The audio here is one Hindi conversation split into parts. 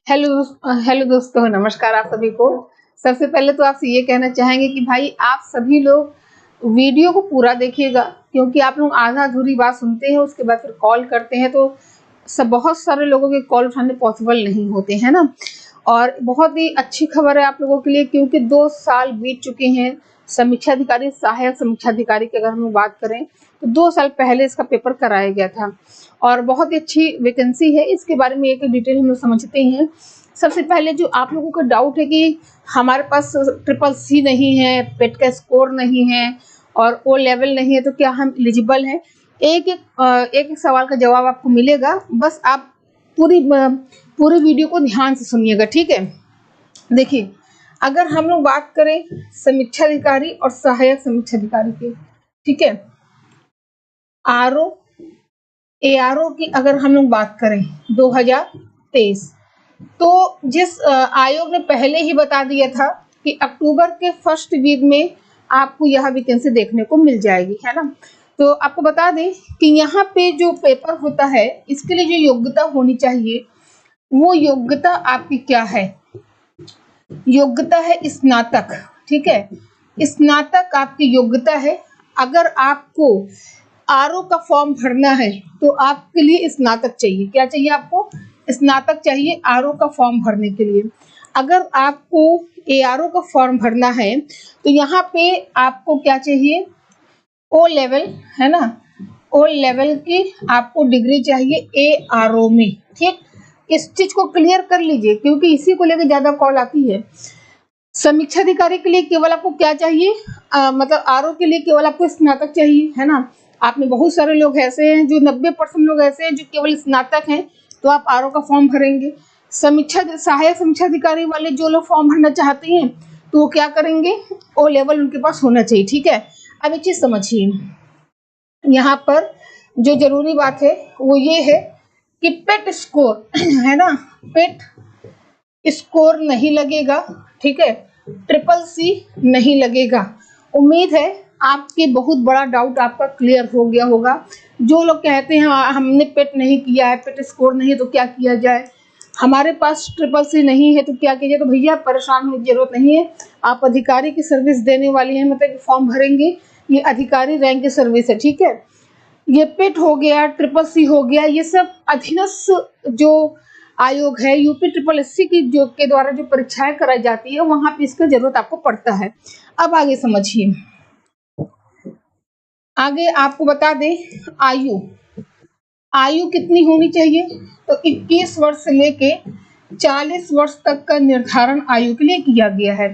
हेलो हेलो दोस्तों, नमस्कार आप सभी को। सबसे पहले तो आपसे ये कहना चाहेंगे कि भाई आप सभी लोग वीडियो को पूरा देखिएगा, क्योंकि आप लोग आधा अधूरी बात सुनते हैं उसके बाद फिर कॉल करते हैं तो सब बहुत सारे लोगों के कॉल उठाने पॉसिबल नहीं होते हैं ना। और बहुत ही अच्छी खबर है आप लोगों के लिए, क्योंकि 2 साल बीत चुके हैं। समीक्षा अधिकारी, सहायक समीक्षा अधिकारी की अगर हम बात करें तो 2 साल पहले इसका पेपर कराया गया था और बहुत ही अच्छी वैकेंसी है। इसके बारे में एक डिटेल हम लोग समझते हैं। सबसे पहले जो आप लोगों का डाउट है कि हमारे पास ट्रिपल सी नहीं है, पेट का स्कोर नहीं है और ओ लेवल नहीं है, तो क्या हम एलिजिबल हैं? एक सवाल का जवाब आपको मिलेगा। बस आप पूरी वीडियो को ध्यान से सुनिएगा, ठीक है। देखिए, अगर हम लोग बात करें समीक्षा अधिकारी और सहायक समीक्षा अधिकारी की, ठीक है, आरओ एआरओ की अगर हम लोग बात करें 2023, तो जिस आयोग ने पहले ही बता दिया था कि अक्टूबर के फर्स्ट वीक में आपको यह वैकेंसी देखने को मिल जाएगी, है ना। तो आपको बता दें कि यहाँ पे जो पेपर होता है, इसके लिए जो योग्यता होनी चाहिए, वो योग्यता आपकी क्या है? योग्यता है स्नातक, ठीक है। स्नातक आपकी योग्यता है। अगर आपको आरओ का फॉर्म भरना है तो आपके लिए स्नातक चाहिए। क्या चाहिए आपको? स्नातक चाहिए आरओ का फॉर्म भरने के लिए। अगर आपको एआरओ का फॉर्म भरना है तो यहाँ पे आपको क्या चाहिए? ओ लेवल, है ना। ओ लेवल की आपको डिग्री चाहिए एआरओ में, ठीक। इस चीज को क्लियर कर लीजिए, क्योंकि इसी को लेकर ज्यादा कॉल आती है। समीक्षा अधिकारी के लिए केवल आपको क्या चाहिए? मतलब आरओ के लिए केवल आपको स्नातक चाहिए, है ना। आप में बहुत सारे लोग ऐसे हैं, जो 90% लोग ऐसे हैं जो केवल स्नातक हैं, तो आप आरओ का फॉर्म भरेंगे। सहायक समीक्षा अधिकारी वाले जो लोग फॉर्म भरना चाहते हैं तो वो क्या करेंगे? ओ लेवल उनके पास होना चाहिए, ठीक है। अब एक चीज समझिए, यहाँ पर जो जरूरी बात है वो ये है कि पेट स्कोर है ना, पेट स्कोर नहीं लगेगा, ठीक है। ट्रिपल सी नहीं लगेगा। उम्मीद है आपके बहुत बड़ा डाउट आपका क्लियर हो गया होगा। जो लोग कहते हैं हमने पेट नहीं किया है, पेट स्कोर नहीं है, तो क्या किया जाए, हमारे पास ट्रिपल सी नहीं है तो क्या कीजिए, तो भैया परेशान होने की जरूरत नहीं है। आप अधिकारी की सर्विस देने वाली हैं, मतलब फॉर्म भरेंगे, ये अधिकारी रैंक की सर्विस है, ठीक है। ये पेट हो गया, ट्रिपल सी हो गया, ये सब अधीनस्थ जो आयोग है, यूपी ट्रिपल एससी की जो के द्वारा जो परीक्षाएं कराई जाती है, वहां पे इसका जरूरत आपको पड़ता है। अब आगे समझिए, आगे आपको बता दें आयु आयु कितनी होनी चाहिए। तो 21 वर्ष से लेके 40 वर्ष तक का निर्धारण आयु के लिए किया गया है।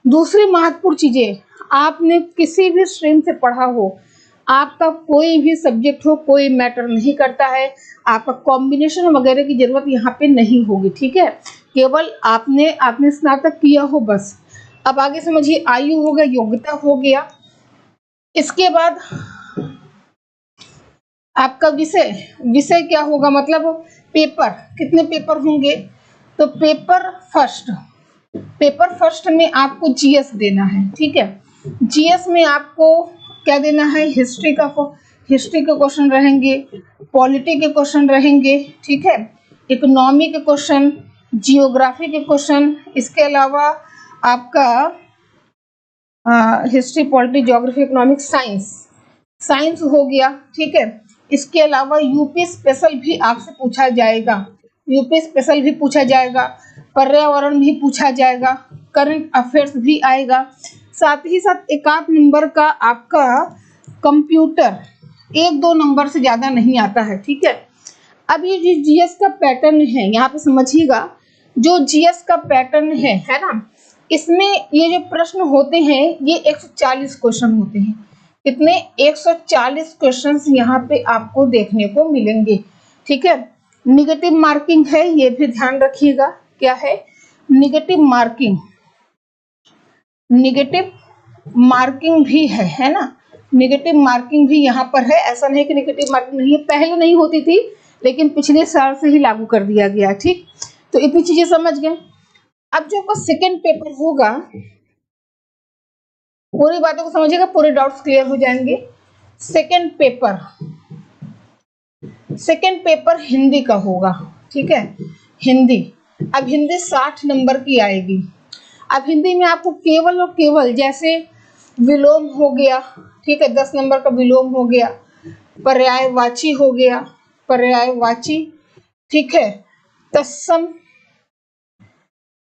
दूसरी महत्वपूर्ण चीजें, आपने किसी भी स्ट्रीम से पढ़ा हो, आपका कोई भी सब्जेक्ट हो, कोई मैटर नहीं करता है, आपका कॉम्बिनेशन वगैरह की जरूरत यहाँ पे नहीं होगी, ठीक है। केवल आपने स्नातक किया हो बस। अब आगे समझिए, आयु हो गया, योग्यता हो गया। इसके बाद आपका विषय विषय क्या होगा, मतलब पेपर, कितने पेपर होंगे? तो पेपर फर्स्ट में आपको जीएस देना है, ठीक है। जीएस में आपको क्या देना है? हिस्ट्री के क्वेश्चन रहेंगे, पॉलिटी के क्वेश्चन रहेंगे, ठीक है, इकोनॉमी के क्वेश्चन, जियोग्राफी के क्वेश्चन। इसके अलावा आपका history, polity, geography, economic, science हो गया, ठीक है। इसके अलावा यूपी स्पेशल भी आपसे पूछा जाएगा, यूपी स्पेशल भी पूछा जाएगा, पर्यावरण भी पूछा जाएगा, करंट अफेयर्स भी आएगा। साथ ही साथ एक आध नंबर का आपका कंप्यूटर, 1-2 नंबर से ज्यादा नहीं आता है, ठीक है। अब ये जो जीएस का पैटर्न है, यहाँ पे समझिएगा, जो जीएस का पैटर्न है ना, इसमें ये जो प्रश्न होते हैं ये 140 क्वेश्चन होते हैं। कितने? 140 क्वेश्चंस यहाँ पे आपको देखने को मिलेंगे, ठीक है। निगेटिव मार्किंग है, ये भी ध्यान रखिएगा। क्या है? निगेटिव मार्किंग भी है ना। निगेटिव मार्किंग भी यहाँ पर है, ऐसा नहीं कि निगेटिव मार्किंग नहीं है, पहले नहीं होती थी लेकिन पिछले साल से ही लागू कर दिया गया, ठीक। तो इतनी चीजें समझ गए। अब जो आपका सेकेंड पेपर होगा, पूरी बातों को समझिएगा, पूरे डाउट्स क्लियर हो जाएंगे। सेकेंड पेपर हिंदी का होगा, ठीक है, हिंदी। अब हिंदी 60 नंबर की आएगी। अब हिंदी में आपको केवल और केवल जैसे विलोम हो गया, ठीक है, 10 नंबर का विलोम हो गया, पर्यायवाची हो गया, पर्यायवाची, ठीक है, तत्सम,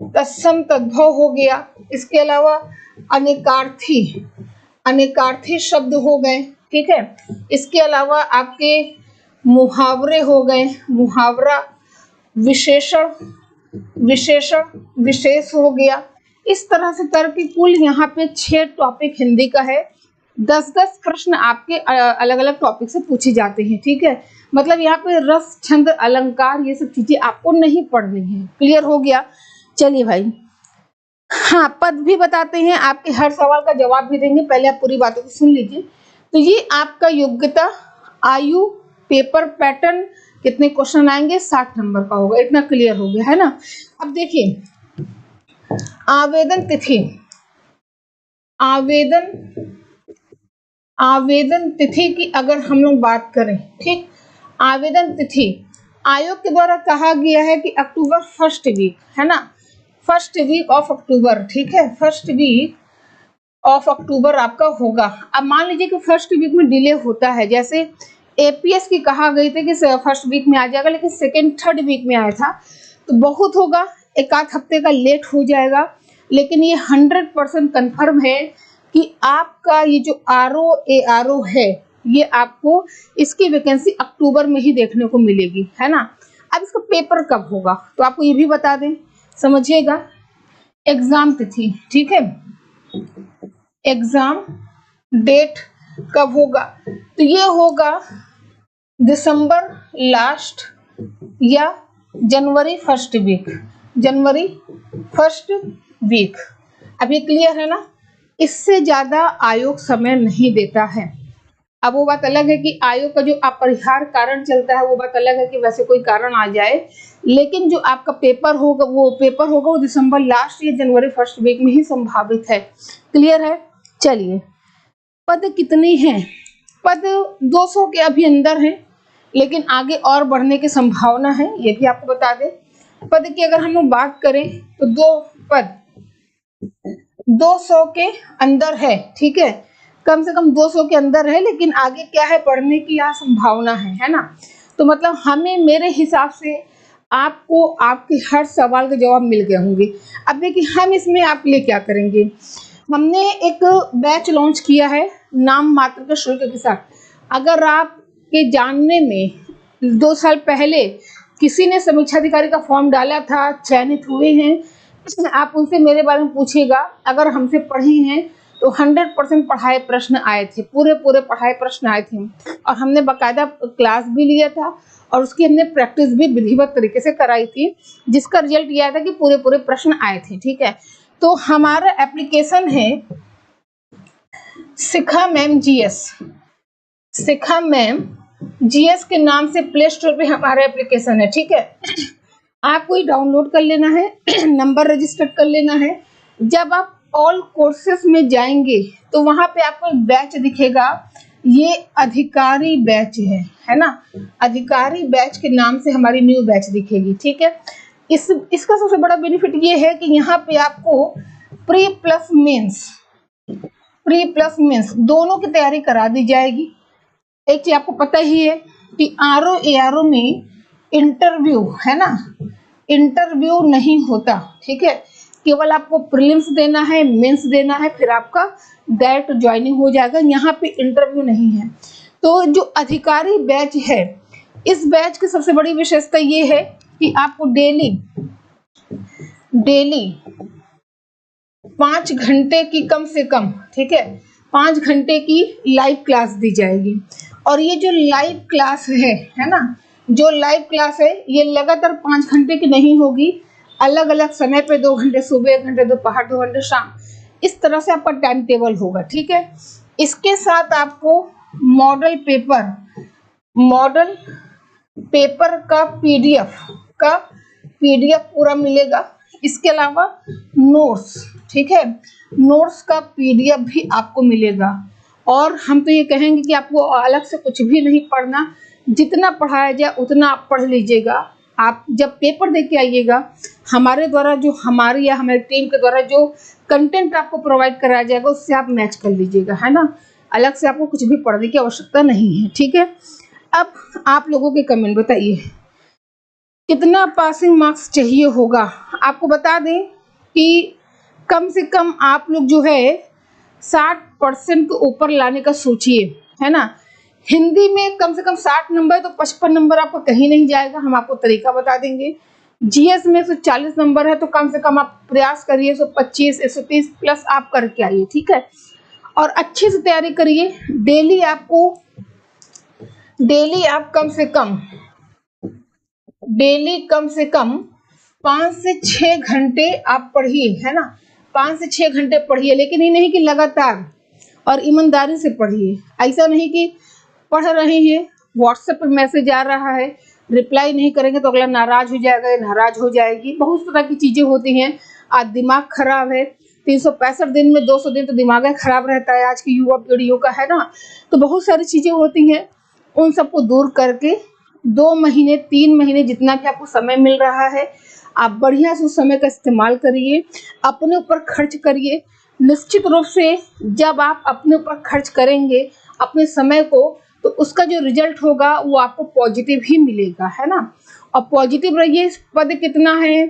तत्सम तद्भव हो गया। इसके अलावा अनेकार्थी, अनेकार्थी शब्द हो गए, ठीक है। इसके अलावा आपके मुहावरे हो गए, मुहावरा, विशेषण, विशेषण विशेष हो गया। इस तरह से करके कुल यहाँ पे 6 टॉपिक हिंदी का है। 10-10 प्रश्न आपके अलग अलग टॉपिक से पूछे जाते हैं, ठीक है। मतलब यहाँ पे रस, छंद, अलंकार, ये सब चीजें आपको नहीं पढ़नी है। क्लियर हो गया? चलिए भाई, हाँ, पद भी बताते हैं, आपके हर सवाल का जवाब भी देंगे। पहले आप पूरी बातों को सुन लीजिए। तो ये आपका योग्यता, आयु, पेपर पैटर्न, कितने क्वेश्चन आएंगे, 60 नंबर का होगा। इतना क्लियर हो गया है ना। अब देखिए, आवेदन तिथि, आवेदन तिथि की अगर हम लोग बात करें, ठीक, आवेदन तिथि आयोग के द्वारा कहा गया है कि अक्टूबर फर्स्ट वीक, है ना, फर्स्ट वीक ऑफ अक्टूबर, ठीक है, फर्स्ट वीक ऑफ अक्टूबर आपका होगा। अब मान लीजिए कि फर्स्ट वीक में डिले होता है, जैसे एपीएस की कहा गई थी कि फर्स्ट वीक में आ जाएगा, लेकिन सेकेंड थर्ड वीक में आया था, तो बहुत होगा, एक आध हफ्ते का लेट हो जाएगा। लेकिन ये 100% कन्फर्म है कि आपका ये जो आरओ है, ये आपको इसकी वैकेंसी अक्टूबर में ही देखने को मिलेगी, है ना। अब इसका पेपर कब होगा तो आपको ये भी बता दें, समझिएगा। एग्जाम तिथि, ठीक है, एग्जाम डेट कब होगा, तो ये होगा दिसंबर लास्ट या जनवरी फर्स्ट वीक, जनवरी फर्स्ट वीक। अब ये क्लियर है ना। इससे ज्यादा आयोग समय नहीं देता है। अब वो बात अलग है कि आयोग का जो अपरिहार्य कारण चलता है, वो बात अलग है कि वैसे कोई कारण आ जाए, लेकिन जो आपका पेपर होगा वो दिसंबर लास्ट या जनवरी फर्स्ट वीक में ही संभावित है। क्लियर है? चलिए, पद कितने हैं? पद 200 के अभी अंदर हैं, लेकिन आगे और बढ़ने की संभावना है, ये भी आपको बता दें। पद की अगर हम लोग बात करें तो 2 पद 200 के अंदर है, ठीक है, कम से कम 200 के अंदर है, लेकिन आगे क्या है, बढ़ने की यहाँ संभावना है ना। तो मतलब हमें, मेरे हिसाब से आपको आपके हर सवाल के जवाब मिल गए होंगे। अब देखिए, हम इसमें आपके लिए क्या करेंगे, हमने एक बैच लॉन्च किया है नाम मात्र के शुल्क के साथ। अगर आपके जानने में 2 साल पहले किसी ने समीक्षा अधिकारी का फॉर्म डाला था, चयनित हुए हैं, आप उनसे मेरे बारे में पूछिएगा। अगर हमसे पढ़े हैं तो 100% पढ़ाए प्रश्न आए थे, पूरे पढ़ाए प्रश्न आए थे, और हमने बाकायदा क्लास भी लिया था और उसकी हमने प्रैक्टिस भी विधिवत तरीके से कराई थी, जिसका रिजल्ट यह आया था कि पूरे प्रश्न आए थे, ठीक है। तो हमारा एप्लीकेशन है शिखा मैम जीएस, शिखा मैम जीएस के नाम से प्ले स्टोर पे हमारा एप्लीकेशन है, ठीक है। आपको ही डाउनलोड कर लेना है, नंबर रजिस्टर कर लेना है। जब आप ऑल कोर्सेस में जाएंगे तो वहां पे आपको एक बैच दिखेगा, ये अधिकारी बैच है ना, अधिकारी बैच के नाम से हमारी न्यू बैच दिखेगी, ठीक है। इसका सबसे बड़ा बेनिफिट ये है कि यहाँ पे आपको प्री प्लस मेंस दोनों की तैयारी करा दी जाएगी। एक चीज आपको पता ही है कि आरओ में इंटरव्यू, है ना, इंटरव्यू नहीं होता, ठीक है, केवल आपको प्रीलिम्स देना है, मेंस देना है, फिर आपका डायरेक्ट ज्वाइनिंग हो जाएगा। यहाँ पे इंटरव्यू नहीं है। तो जो अधिकारी बैच है, इस बैच की सबसे बड़ी विशेषता ये है कि आपको डेली 5 घंटे की कम से कम, ठीक है, 5 घंटे की लाइव क्लास दी जाएगी। और ये जो लाइव क्लास है ना, जो लाइव क्लास है ये लगातार 5 घंटे की नहीं होगी, अलग अलग समय पे 2 घंटे सुबह, 1 घंटे दोपहर, 2 घंटे शाम, इस तरह से आपका टाइम टेबल होगा, ठीक है। इसके साथ आपको मॉडल पेपर का पीडीएफ पूरा मिलेगा। इसके अलावा नोट्स, ठीक है, नोट्स का पीडीएफ भी आपको मिलेगा। और हम तो ये कहेंगे कि आपको अलग से कुछ भी नहीं पढ़ना, जितना पढ़ाया जाए उतना आप पढ़ लीजिएगा, आप जब पेपर दे के आइएगा, हमारे द्वारा जो हमारी या हमारी टीम के द्वारा जो कंटेंट आपको प्रोवाइड कराया जाएगा उससे आप मैच कर लीजिएगा, है ना। अलग से आपको कुछ भी पढ़ने की आवश्यकता नहीं है, ठीक है। अब आप लोगों के कमेंट बताइए कितना पासिंग मार्क्स चाहिए होगा। आपको बता दें कि कम से कम आप लोग जो है 60% के ऊपर लाने का सोचिए, है ना। हिंदी में कम से कम 60 नंबर, तो 55 नंबर आपको कहीं नहीं जाएगा, हम आपको तरीका बता देंगे। जीएस में 140 नंबर है, तो कम से कम आप प्रयास करिए 125 130 प्लस आप करके आइए, ठीक है। और अच्छे से तैयारी करिए। डेली आप कम से कम 5 से 6 घंटे आप पढ़िए, है ना। 5 से 6 घंटे पढ़िए, लेकिन ये नहीं कि लगातार, और ईमानदारी से पढ़िए। ऐसा नहीं कि पढ़ रहे हैं, व्हाट्सएप पर मैसेज आ रहा है, रिप्लाई नहीं करेंगे तो अगला नाराज हो जाएगा या नाराज हो जाएगी। बहुत तरह की चीजें होती हैं। आज दिमाग खराब है, 365 दिन में 200 दिन तो दिमाग खराब रहता है आज की युवा पीढ़ियों का, है ना। तो बहुत सारी चीजें होती हैं, उन सबको दूर करके 2 महीने 3 महीने जितना भी आपको समय मिल रहा है, आप बढ़िया से उस समय का इस्तेमाल करिए, अपने ऊपर खर्च करिए। निश्चित रूप से जब आप अपने ऊपर खर्च करेंगे अपने समय को, तो उसका जो रिजल्ट होगा वो आपको पॉजिटिव ही मिलेगा, है ना। और पॉजिटिव रहिए। पद कितना है,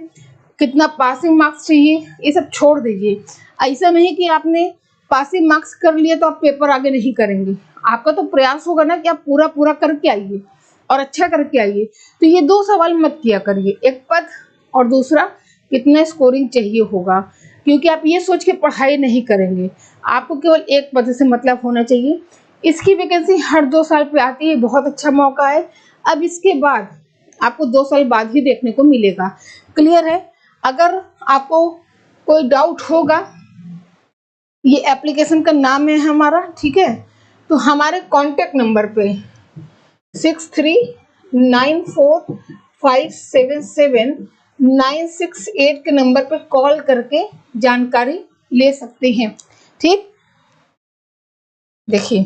कितना पासिंग मार्क्स चाहिए, ये सब छोड़ दीजिए। ऐसा नहीं कि आपने पासिंग मार्क्स कर लिए तो आप पेपर आगे नहीं करेंगे। आपका तो प्रयास होगा ना कि आप पूरा पूरा करके आइए और अच्छा करके आइए। तो ये 2 सवाल मत किया करिए, एक पद और दूसरा कितना स्कोरिंग चाहिए होगा, क्योंकि आप ये सोच के पढ़ाई नहीं करेंगे। आपको केवल एक पद से मतलब होना चाहिए। इसकी वैकेंसी हर 2 साल पे आती है, बहुत अच्छा मौका है। अब इसके बाद आपको 2 साल बाद ही देखने को मिलेगा। क्लियर है। अगर आपको कोई डाउट होगा, ये एप्लीकेशन का नाम है हमारा, ठीक है। तो हमारे कांटेक्ट नंबर पे 6394577968 के नंबर पे कॉल करके जानकारी ले सकते हैं, ठीक। देखिए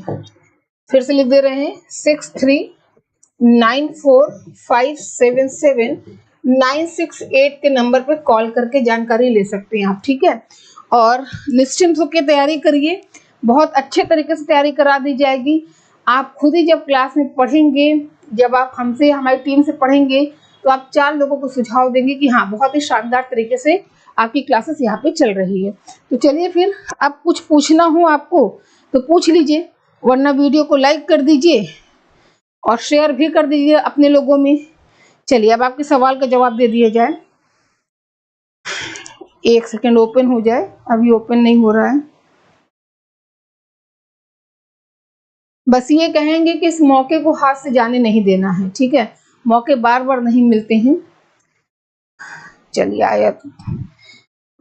फिर से लिख दे रहे हैं 6394577968 के नंबर पे कॉल करके जानकारी ले सकते हैं आप, ठीक है। और निश्चिंत होकर तैयारी करिए, बहुत अच्छे तरीके से तैयारी करा दी जाएगी। आप खुद ही जब क्लास में पढ़ेंगे, जब आप हमसे हमारी टीम से पढ़ेंगे, तो आप 4 लोगों को सुझाव देंगे कि हाँ बहुत ही शानदार तरीके से आपकी क्लासेस यहाँ पे चल रही है। तो चलिए फिर, अब कुछ पूछना हो आपको तो पूछ लीजिए, वरना वीडियो को लाइक कर दीजिए और शेयर भी कर दीजिए अपने लोगों में। चलिए अब आपके सवाल का जवाब दे दिया जाए। 1 सेकंड ओपन हो जाए, अभी ओपन नहीं हो रहा है। बस ये कहेंगे कि इस मौके को हाथ से जाने नहीं देना है, ठीक है। मौके बार बार नहीं मिलते हैं। चलिए आया तो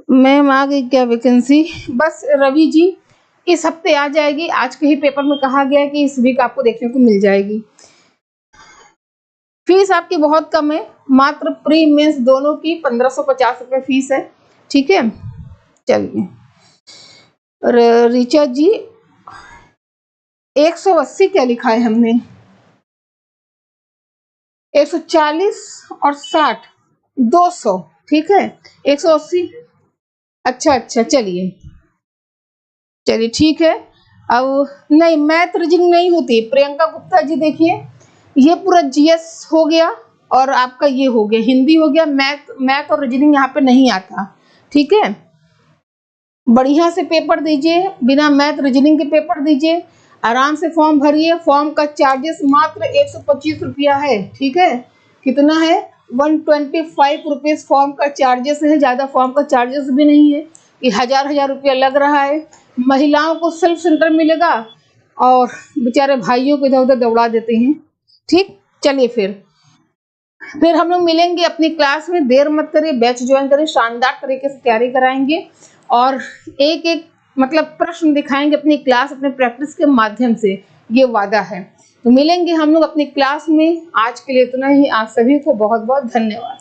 मैम आ गई क्या वैकेंसी? बस रवि जी इस हफ्ते आ जाएगी। आज के ही पेपर में कहा गया है कि इस वीक आपको देखने को मिल जाएगी। फीस आपकी बहुत कम है, मात्र प्री मेंस दोनों की 1550 रुपए फीस है, ठीक है। चलिए रिचा जी 180 क्या लिखा है हमने? 140 और 60 200, ठीक है। 180 अच्छा चलिए ठीक है। अब नहीं, मैथ रीजनिंग नहीं होती। प्रियंका गुप्ता जी देखिए, ये पूरा जीएस हो गया और आपका ये हो गया, हिंदी हो गया। मैथ और रीजनिंग यहाँ पे नहीं आता, ठीक है। बढ़िया से पेपर दीजिए, बिना मैथ रीजनिंग के पेपर दीजिए, आराम से फॉर्म भरिए। फॉर्म का चार्जेस मात्र 125 रुपया है, ठीक है। कितना है? 125 रुपीज फॉर्म का चार्जेस है, ज्यादा फॉर्म का चार्जेस भी नहीं है। ये हजार रुपया लग रहा है। महिलाओं को सेल्फ सेंटर मिलेगा और बेचारे भाइयों को इधर उधर दौड़ा देते हैं, ठीक। चलिए फिर हम लोग मिलेंगे अपनी क्लास में। देर मत करिए, बैच ज्वाइन करिए, शानदार तरीके से तैयारी कराएंगे और एक एक मतलब प्रश्न दिखाएंगे अपनी क्लास, अपने प्रैक्टिस के माध्यम से, ये वादा है। तो मिलेंगे हम लोग अपनी क्लास में। आज के लिए इतना ही। आप सभी को बहुत बहुत धन्यवाद।